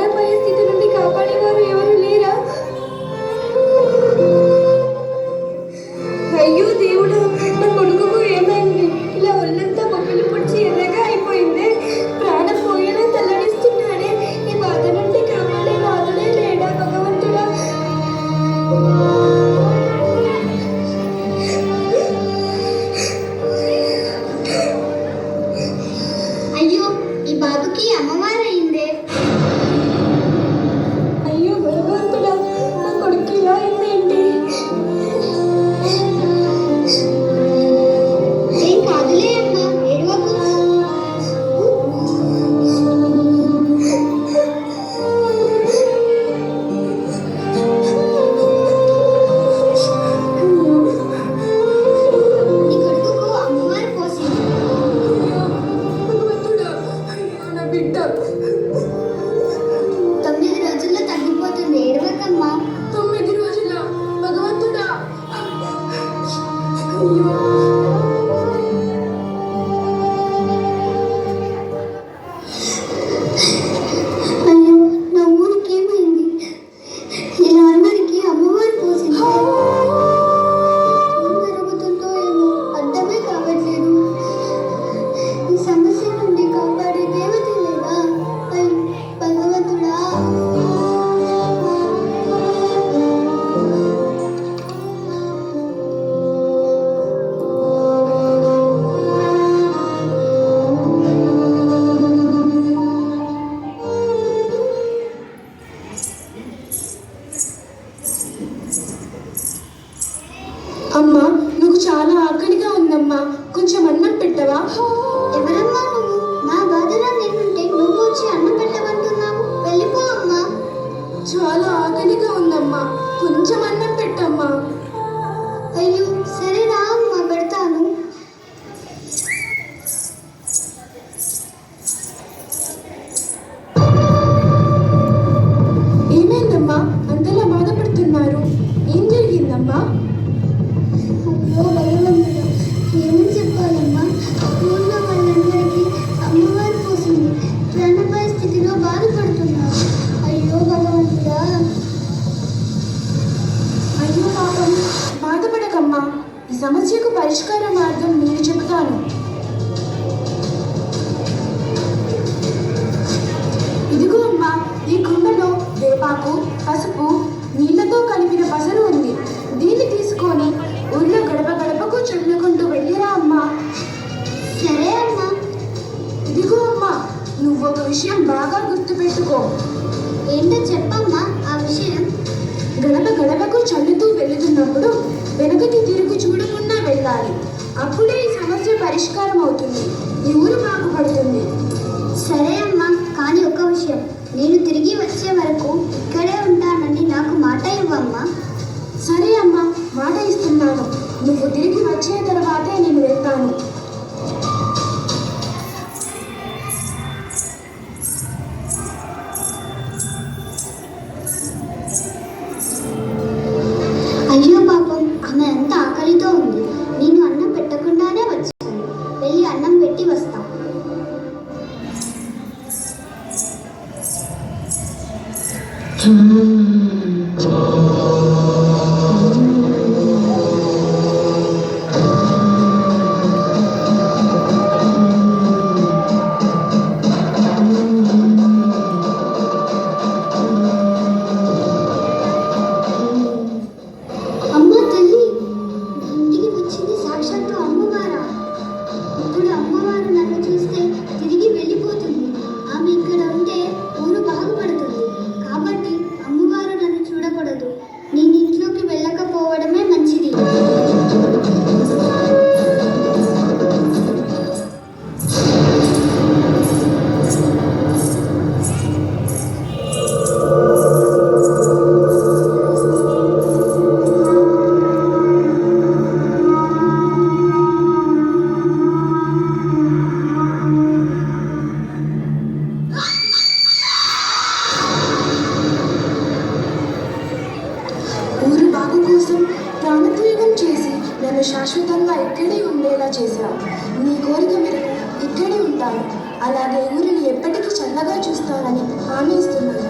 ప్రాణాపాయ స్థితి నుండి కాపాడేవారు ఎవరు లేరా? అయ్యో దేవుడా, నా కొడుకుకు ఏమైంది? ఇలా ఒళ్ళంతా బొబ్బలు పుడిచి ఎర్రగా అయిపోయింది. ప్రాణం పోయేలా తల్లడిస్తున్నాడే. ఈ బాధ నుండి కాపాడే నాదుడే లేడా భగవంతుడా? అయ్యో, ఈ బాబుకి అమ్మవారైందే. అయ్యో భగవంతుడా, నా కొడుకు ఇలా అయిందేంటి? ఏం కాదులే అమ్మా, ఏడవకు. నీ కొడుకుకు అమ్మవారు పోసింది. భగవంతుడా, అయ్యో నా బిడ్డ. 9 రోజుల్లో తగ్గిపోతుంది, ఏడవకమ్మా. 9 రోజుల భగవంతుడా. అయ్యో అయ్యో, నా ఊరికి ఏమైంది? ఇలా అందరికీ అమ్మవారు పోసింది. ఏం జరుగుతుందో ఏమో అర్థమే కావట్లేదు. ఈ సమస్య నుండి కాపాడే దేవత లేదా? అయ్యో భగవంతుడా. అమ్మా, నువ్వు చాలా ఆకలిగా ఉందమ్మా, కొంచెం అన్నం పెట్టవా? ఎవరమ్మా నువ్వు? నా బాధలో నేనుంటే నువ్వు వచ్చి అన్నం పెట్టమంటున్నావు. వెళ్ళిపో అమ్మా. చాలా ఆకలిగా ఉందమ్మా, కొంచెం అన్నం పెట్టమ్మా. అయ్యో సరే రా అమ్మా, పెడతాను. ఏమైందమ్మా, అంతలా బాధపడుతున్నారు? ఏం జరిగిందమ్మా? అయ్యో భగవంతుడా, ఏమని చెప్పాలమ్మా? ఊళ్ళో వాళ్ళందరికీ అమ్మవారు పోసింది. ప్రాణాపాయ స్థితిలో బాధపడుతున్నారు. అయ్యో భగవంతుడా. అయ్యో పాపం, బాధపడకమ్మా. ఈ సమస్యకు పరిష్కార మార్గం నేను చెబుతాను. ఇదిగో అమ్మా, ఈ కుండలో వేపాకు, పసుపు, నీళ్లతో కలిపిన పసరు ఉంది. దీన్ని తీసుకొని ఊళ్ళో గడప గడపకు చల్లుకుంటూ వెళ్ళిరా అమ్మా. సరే అమ్మా. ఇదిగో అమ్మా, నువ్వు ఒక విషయం బాగా గుర్తుపెట్టుకో. ఏంటో చెప్పమ్మా ఆ విషయం. గడప గడపకు చల్లుతూ వెళుతున్నప్పుడు వెనుకకి తిరుగు చూడకుండా వెళ్ళాలి. అప్పుడే ఈ సమస్య పరిష్కారం అవుతుంది, ఈ ఊరు బాగుపడుతుంది. సరే అమ్మా, కానీ ఒక విషయం. నేను తిరిగి వచ్చే వరకు ఇక్కడే ఉంటానని నాకు మాట ఇవ్వమ్మా. సరే అమ్మా, మాట ఇస్తున్నాను. నువ్వు తిరిగి వచ్చే తర్వాతే నేను వెళ్తాను. అయ్యో పాపం, ఆమె అంత ఆకలితో ఉంది. నేను అన్నం పెట్టకుండానే వచ్చాను. వెళ్ళి అన్నం పెట్టి వస్తా. అమ్మ తల్లి, నా ఇంటికి వచ్చింది సాక్షాత్తు అమ్మవారా? ఇప్పుడు అమ్మవారు నన్ను చూస్తే తిరిగి వెళ్ళిపోతుంది. ఆమె ఇక్కడ ఉంటే ఊరు బాగుపడుతుంది. కాబట్టి అమ్మవారు నన్ను చూడకూడదు. నేను ఇంట్లోకి వెళ్ళకపోవడమే మంచిది. శాశ్వతంగా ఇక్కడే ఉండేలా చేశావు. నీ కోరిక మేరకు ఇక్కడే ఉంటాను. అలాగే ఊరిని ఎప్పటికీ అందరినీ చల్లగా చూస్తారని హామీ ఇస్తున్నాను.